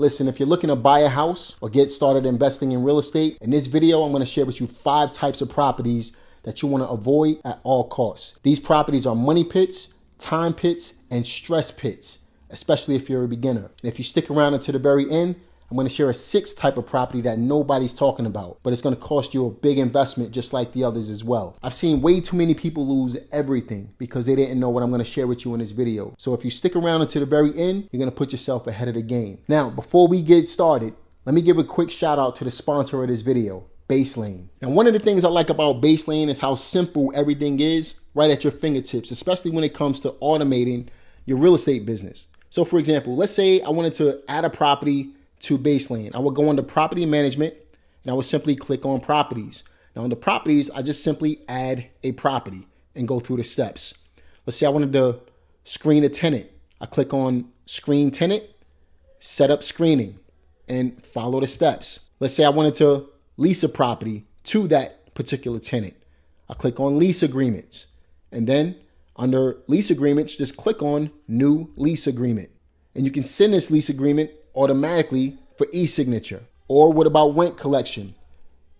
Listen, if you're looking to buy a house or get started investing in real estate, in this video, I'm going to share with you 5 types of properties that you want to avoid at all costs. These properties are money pits, time pits, and stress pits, especially if you're a beginner. And if you stick around until the very end, I'm going to share a 6th type of property that nobody's talking about, but it's going to cost you a big investment just like the others as well. I've seen way too many people lose everything because they didn't know what I'm going to share with you in this video. So if you stick around until the very end, you're going to put yourself ahead of the game. Now, before we get started, let me give a quick shout out to the sponsor of this video, Baselane. Now, one of the things I like about Baselane is how simple everything is right at your fingertips, especially when it comes to automating your real estate business. So for example, let's say I wanted to add a property to Baselane. I would go under property management and I would simply click on properties. Now under properties, I just simply add a property and go through the steps. Let's say I wanted to screen a tenant. I click on screen tenant, set up screening, and follow the steps. Let's say I wanted to lease a property to that particular tenant. I click on lease agreements, and then under lease agreements, just click on new lease agreement. And you can send this lease agreement automatically for e-signature. Or what about rent collection?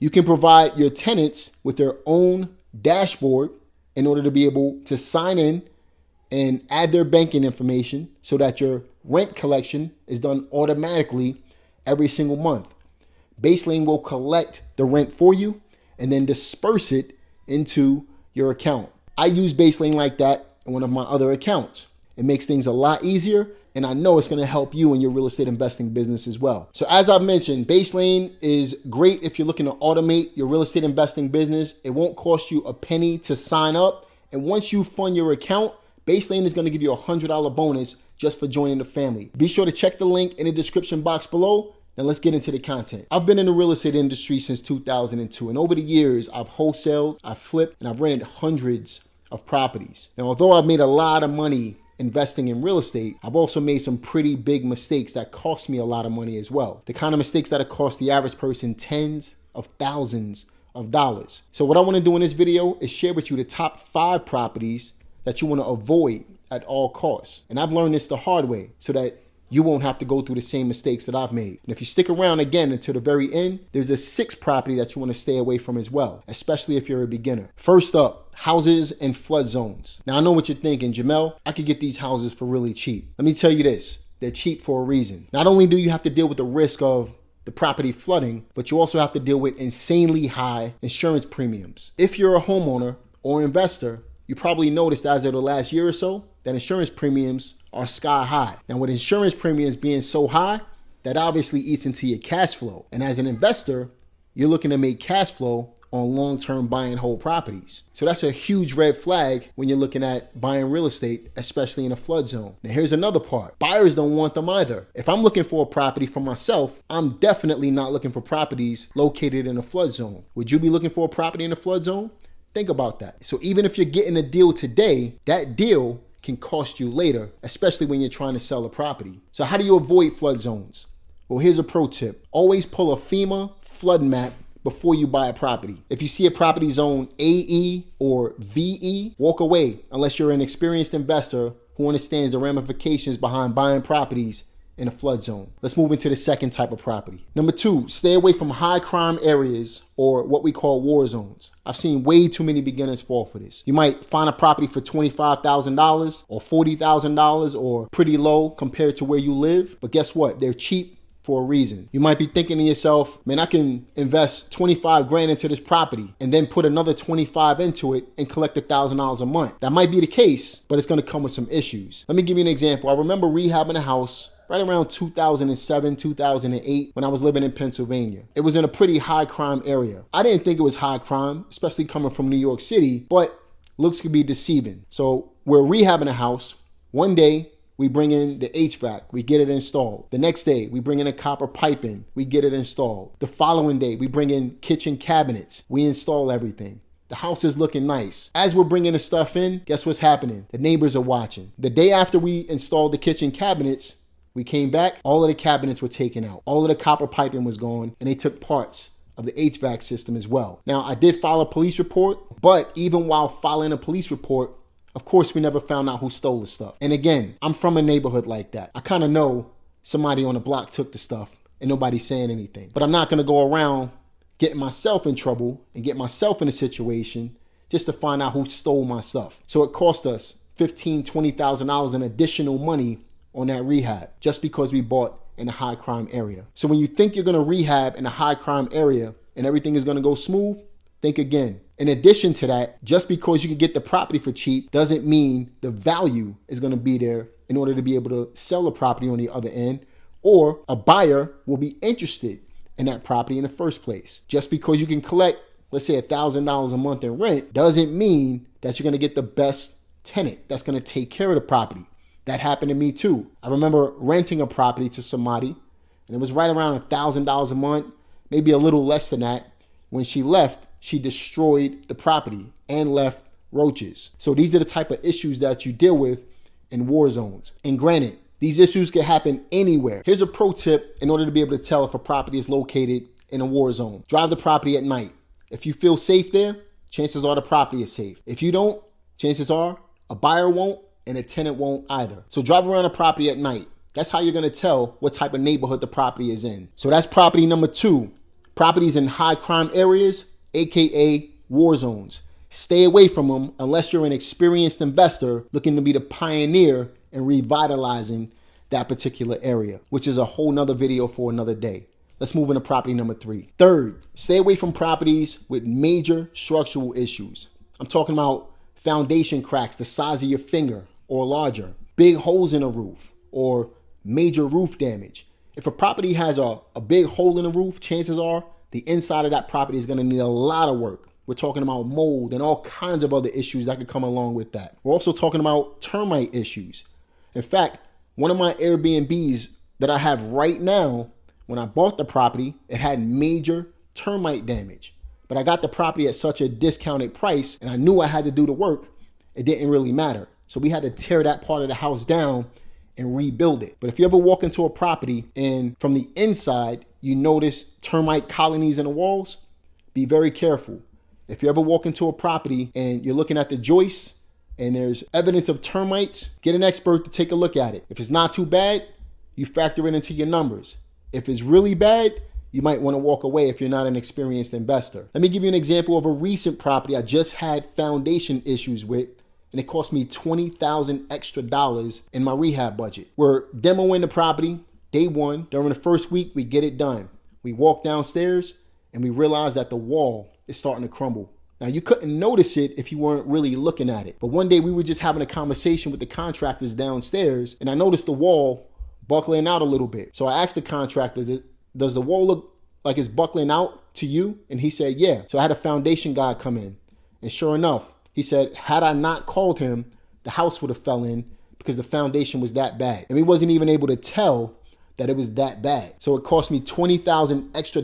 You can provide your tenants with their own dashboard in order to be able to sign in and add their banking information so that your rent collection is done automatically every single month. Baselane will collect the rent for you and then disperse it into your account. I use Baselane like that in one of my other accounts. It makes things a lot easier, and I know it's going to help you in your real estate investing business as well. So as I've mentioned, Baselane is great if you're looking to automate your real estate investing business. It won't cost you a penny to sign up. And once you fund your account, Baselane is going to give you a $100 bonus just for joining the family. Be sure to check the link in the description box below. Now let's get into the content. I've been in the real estate industry since 2002. And over the years, I've wholesaled, I've flipped, and I've rented hundreds of properties. Now, although I've made a lot of money investing in real estate, I've also made some pretty big mistakes that cost me a lot of money as well. The kind of mistakes that have cost the average person tens of thousands of dollars. So what I want to do in this video is share with you the top 5 properties that you want to avoid at all costs. And I've learned this the hard way so that you won't have to go through the same mistakes that I've made. And if you stick around again until the very end, there's a 6th property that you want to stay away from as well, especially if you're a beginner. First up, houses in flood zones. Now I know what you're thinking, Jamel, I could get these houses for really cheap. Let me tell you this, they're cheap for a reason. Not only do you have to deal with the risk of the property flooding, but you also have to deal with insanely high insurance premiums. If you're a homeowner or investor, you probably noticed as of the last year or so that insurance premiums are sky high. Now with insurance premiums being so high, that obviously eats into your cash flow. And as an investor, you're looking to make cash flow on long-term buy and hold properties. So that's a huge red flag when you're looking at buying real estate, especially in a flood zone. Now here's another part. Buyers don't want them either. If I'm looking for a property for myself, I'm definitely not looking for properties located in a flood zone. Would you be looking for a property in a flood zone? Think about that. So even if you're getting a deal today, that deal can cost you later, especially when you're trying to sell a property. So how do you avoid flood zones? Well, here's a pro tip. Always pull a FEMA flood map before you buy a property. If you see a property zone AE or VE, walk away unless you're an experienced investor who understands the ramifications behind buying properties in a flood zone. Let's move into the 2nd type of property. Number 2, stay away from high crime areas or what we call war zones. I've seen way too many beginners fall for this. You might find a property for $25,000 or $40,000 or pretty low compared to where you live, but guess what? They're cheap for a reason. You might be thinking to yourself, man, I can invest 25 grand into this property and then put another 25 into it and collect $1,000 a month. That might be the case, but it's going to come with some issues. Let me give you an example. I remember rehabbing a house right around 2007, 2008, when I was living in Pennsylvania. It was in a pretty high crime area. I didn't think it was high crime, especially coming from New York City, but looks could be deceiving. So we're rehabbing a house. One day, we bring in the HVAC, we get it installed. The next day, we bring in a copper piping, we get it installed. The following day, we bring in kitchen cabinets, we install everything. The house is looking nice. As we're bringing the stuff in, guess what's happening? The neighbors are watching. The day after we installed the kitchen cabinets, we came back, all of the cabinets were taken out. All of the copper piping was gone, and they took parts of the HVAC system as well. Now, I did file a police report, but even while filing a police report, of course, we never found out who stole the stuff. And again, I'm from a neighborhood like that. I kind of know somebody on the block took the stuff and nobody's saying anything. But I'm not going to go around getting myself in trouble and get myself in a situation just to find out who stole my stuff. So it cost us $15,000, $20,000 in additional money on that rehab just because we bought in a high crime area. So when you think you're going to rehab in a high crime area and everything is going to go smooth, think again. In addition to that, just because you can get the property for cheap doesn't mean the value is going to be there in order to be able to sell the property on the other end, or a buyer will be interested in that property in the first place. Just because you can collect, let's say $1,000 a month in rent, doesn't mean that you're going to get the best tenant that's going to take care of the property. That happened to me too. I remember renting a property to somebody, and it was right around $1,000 a month, maybe a little less than that. When she left, she destroyed the property and left roaches. So these are the type of issues that you deal with in war zones. And granted, these issues can happen anywhere. Here's a pro tip in order to be able to tell if a property is located in a war zone. Drive the property at night. If you feel safe there, chances are the property is safe. If you don't, chances are a buyer won't and a tenant won't either. So drive around a property at night. That's how you're going to tell what type of neighborhood the property is in. So that's property number 2. Properties in high crime areas, aka war zones. Stay away from them unless you're an experienced investor looking to be the pioneer in revitalizing that particular area, which is a whole nother video for another day. Let's move into property number 3. Third, stay away from properties with major structural issues. I'm talking about foundation cracks the size of your finger or larger, big holes in a roof, or major roof damage. If a property has a big hole in the roof, chances are the inside of that property is going to need a lot of work. We're talking about mold and all kinds of other issues that could come along with that. We're also talking about termite issues. In fact, one of my Airbnbs that I have right now, when I bought the property, it had major termite damage. But I got the property at such a discounted price and I knew I had to do the work, it didn't really matter. So we had to tear that part of the house down and rebuild it. But if you ever walk into a property and from the inside, you notice termite colonies in the walls, be very careful. If you ever walk into a property and you're looking at the joists and there's evidence of termites, get an expert to take a look at it. If it's not too bad, you factor it into your numbers. If it's really bad, you might want to walk away if you're not an experienced investor. Let me give you an example of a recent property I just had foundation issues with, and it cost me $20,000 extra in my rehab budget. We're demoing the property day one. During the first week, we get it done. We walk downstairs and we realize that the wall is starting to crumble. Now, you couldn't notice it if you weren't really looking at it. But one day we were just having a conversation with the contractors downstairs, and I noticed the wall buckling out a little bit. So I asked the contractor, does the wall look like it's buckling out to you? And he said, yeah. So I had a foundation guy come in, and sure enough, he said, had I not called him, the house would have fell in because the foundation was that bad. And we wasn't even able to tell that it was that bad. So it cost me $20,000 extra.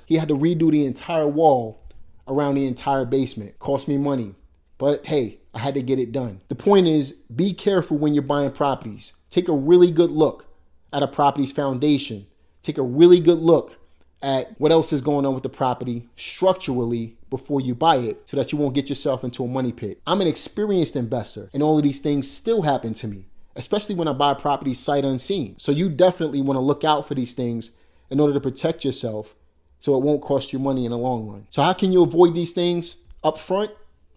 He had to redo the entire wall around the entire basement. Cost me money. But hey, I had to get it done. The point is, be careful when you're buying properties. Take a really good look at a property's foundation. Take a really good look at what else is going on with the property structurally before you buy it so that you won't get yourself into a money pit. I'm an experienced investor and all of these things still happen to me, especially when I buy properties sight unseen. So you definitely want to look out for these things in order to protect yourself so it won't cost you money in the long run. So how can you avoid these things up front?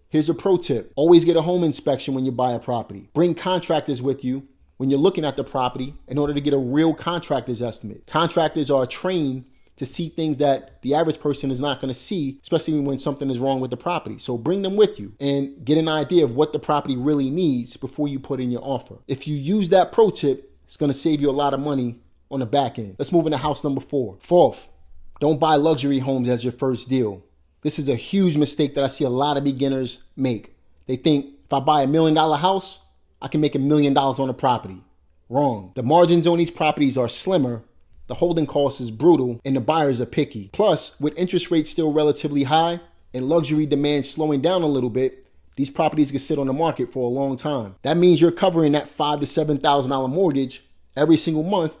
Here's a pro tip. Always get a home inspection when you buy a property. Bring contractors with you when you're looking at the property in order to get a real contractor's estimate. Contractors are trained to see things that the average person is not going to see, especially when something is wrong with the property. So bring them with you and get an idea of what the property really needs before you put in your offer. If you use that pro tip, it's going to save you a lot of money on the back end. Let's move into house number 4. Fourth, don't buy luxury homes as your first deal. This is a huge mistake that I see a lot of beginners make. They think if I buy $1 million house, I can make $1 million on a property. Wrong. The margins on these properties are slimmer, the holding cost is brutal, and the buyers are picky. Plus, with interest rates still relatively high and luxury demand slowing down a little bit, these properties can sit on the market for a long time. That means you're covering that $5,000 to $7,000 mortgage every single month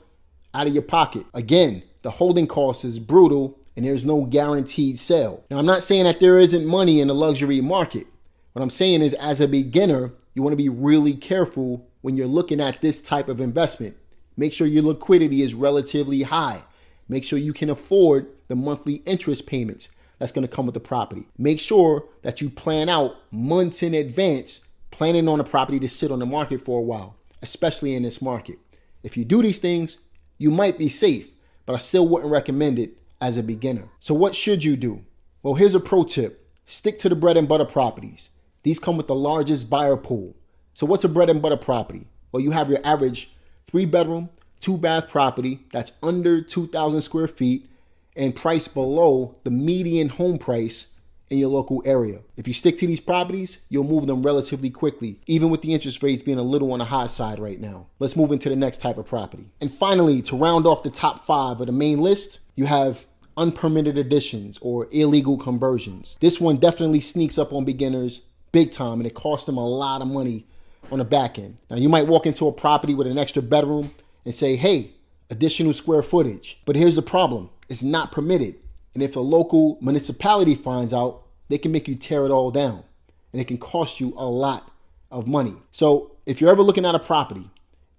out of your pocket. Again, the holding cost is brutal and there's no guaranteed sale. Now, I'm not saying that there isn't money in the luxury market. What I'm saying is, as a beginner, you want to be really careful when you're looking at this type of investment. Make sure your liquidity is relatively high. Make sure you can afford the monthly interest payments that's going to come with the property. Make sure that you plan out months in advance, planning on a property to sit on the market for a while, especially in this market. If you do these things, you might be safe, but I still wouldn't recommend it as a beginner. So what should you do? Well, here's a pro tip. Stick to the bread and butter properties. These come with the largest buyer pool. So what's a bread and butter property? Well, you have your average 3-bedroom, 2-bath property that's under 2,000 square feet and priced below the median home price in your local area. If you stick to these properties, you'll move them relatively quickly, even with the interest rates being a little on the high side right now. Let's move into the next type of property. And finally, to round off the top 5 of the main list, you have unpermitted additions or illegal conversions. This one definitely sneaks up on beginners big time, and it costs them a lot of money on the back end. Now, you might walk into a property with an extra bedroom and say, hey, additional square footage. But here's the problem. It's not permitted. And if a local municipality finds out, they can make you tear it all down. And it can cost you a lot of money. So if you're ever looking at a property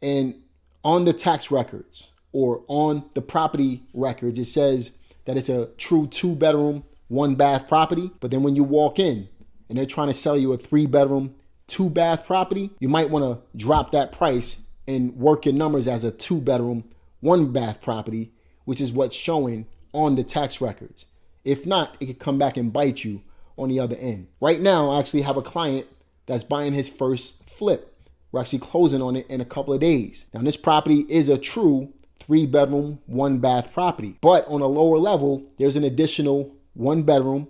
and on the tax records or on the property records, it says that it's a true 2-bedroom, 1-bath property. But then when you walk in and they're trying to sell you a 3-bedroom, 2-bath property, you might want to drop that price and work your numbers as a 2-bedroom, 1-bath property, which is what's showing on the tax records. If not, it could come back and bite you on the other end. Right now, I actually have a client that's buying his first flip. We're actually closing on it in a couple of days. Now, this property is a true 3-bedroom, 1-bath property, but on a lower level, there's an additional 1-bedroom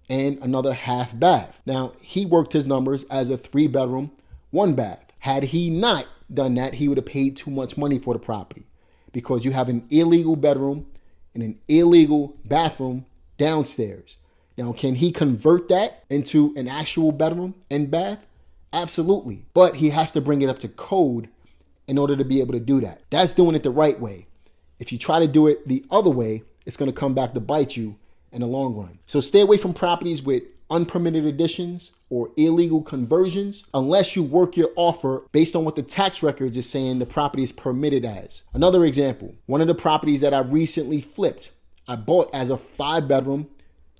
and another half bath. Now, he worked his numbers as a 3-bedroom, 1-bath. Had he not done that, he would have paid too much money for the property because you have an illegal bedroom and an illegal bathroom downstairs. Now, can he convert that into an actual bedroom and bath? Absolutely. But he has to bring it up to code in order to be able to do that. That's doing it the right way. If you try to do it the other way, it's going to come back to bite you in the long run. So stay away from properties with unpermitted additions or illegal conversions unless you work your offer based on what the tax records is saying the property is permitted as. Another example, one of the properties that I recently flipped, I bought as a 5-bedroom,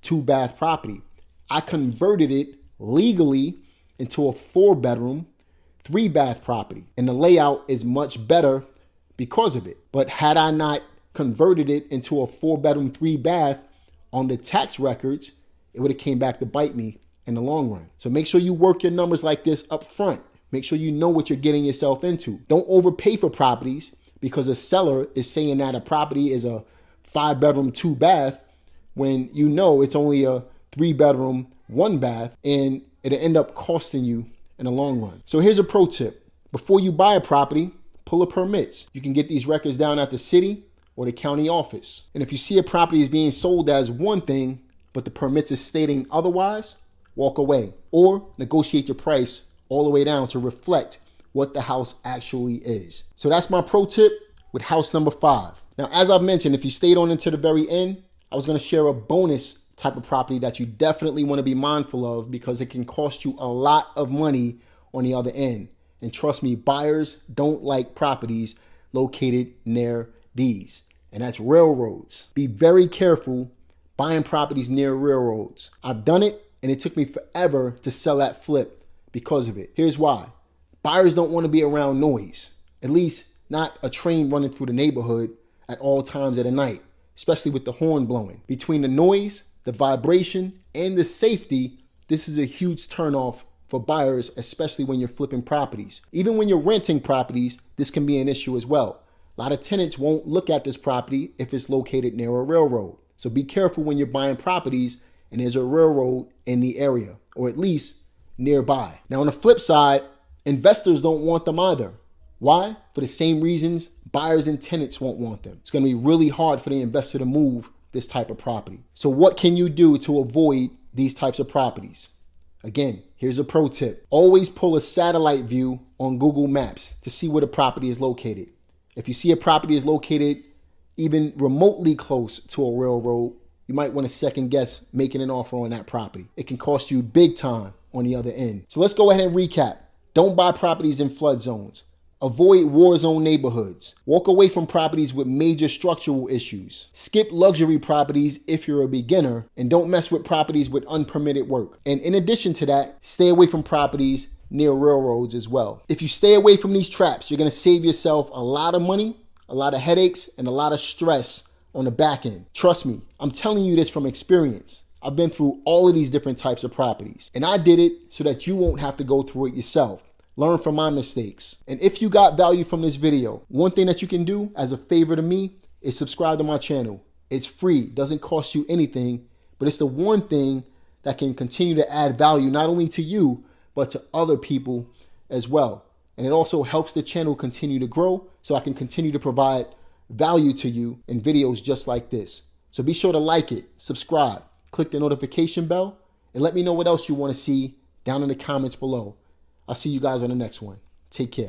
2-bath property. I converted it legally into a 4-bedroom, 3-bath property. And the layout is much better because of it. But had I not converted it into a 4-bedroom, 3-bath on the tax records, it would have came back to bite me in the long run. So make sure you work your numbers like this up front. Make sure you know what you're getting yourself into. Don't overpay for properties because a seller is saying that a property is a 5-bedroom, 2-bath when you know it's only a 3-bedroom, 1-bath, and it'll end up costing you in the long run. So here's a pro tip. Before you buy a property, pull a permits. You can get these records down at the city or the county office. And if you see a property is being sold as one thing, but the permits is stating otherwise, walk away or negotiate your price all the way down to reflect what the house actually is. So that's my pro tip with house number 5. Now, as I've mentioned, if you stayed on into the very end, I was going to share a bonus type of property that you definitely want to be mindful of because it can cost you a lot of money on the other end. And trust me, buyers don't like properties located near these, and that's railroads. Be very careful buying properties near railroads. I've done it, and it took me forever to sell that flip because of it. Here's why. Buyers don't want to be around noise, at least not a train running through the neighborhood at all times of the night, especially with the horn blowing. Between the noise, the vibration, and the safety, this is a huge turnoff for buyers, especially when you're flipping properties. Even when you're renting properties, this can be an issue as well. A lot of tenants won't look at this property if it's located near a railroad. So be careful when you're buying properties and there's a railroad in the area, or at least nearby. Now, on the flip side, investors don't want them either. Why? For the same reasons buyers and tenants won't want them. It's going to be really hard for the investor to move this type of property. So what can you do to avoid these types of properties? Again, here's a pro tip. Always pull a satellite view on Google Maps to see where the property is located. If you see a property is located even remotely close to a railroad, you might want to second guess making an offer on that property. It can cost you big time on the other end. So let's go ahead and recap. Don't buy properties in flood zones. Avoid war zone neighborhoods. Walk away from properties with major structural issues. Skip luxury properties if you're a beginner, and don't mess with properties with unpermitted work. And in addition to that, stay away from properties near railroads as well. If you stay away from these traps, you're going to save yourself a lot of money, a lot of headaches, and a lot of stress on the back end. Trust me, I'm telling you this from experience. I've been through all of these different types of properties, and I did it so that you won't have to go through it yourself. Learn from my mistakes. And if you got value from this video, one thing that you can do as a favor to me is subscribe to my channel. It's free, doesn't cost you anything, but it's the one thing that can continue to add value not only to you, but to other people as well. And it also helps the channel continue to grow so I can continue to provide value to you in videos just like this. So be sure to like it, subscribe, click the notification bell, and let me know what else you want to see down in the comments below. I'll see you guys on the next one. Take care.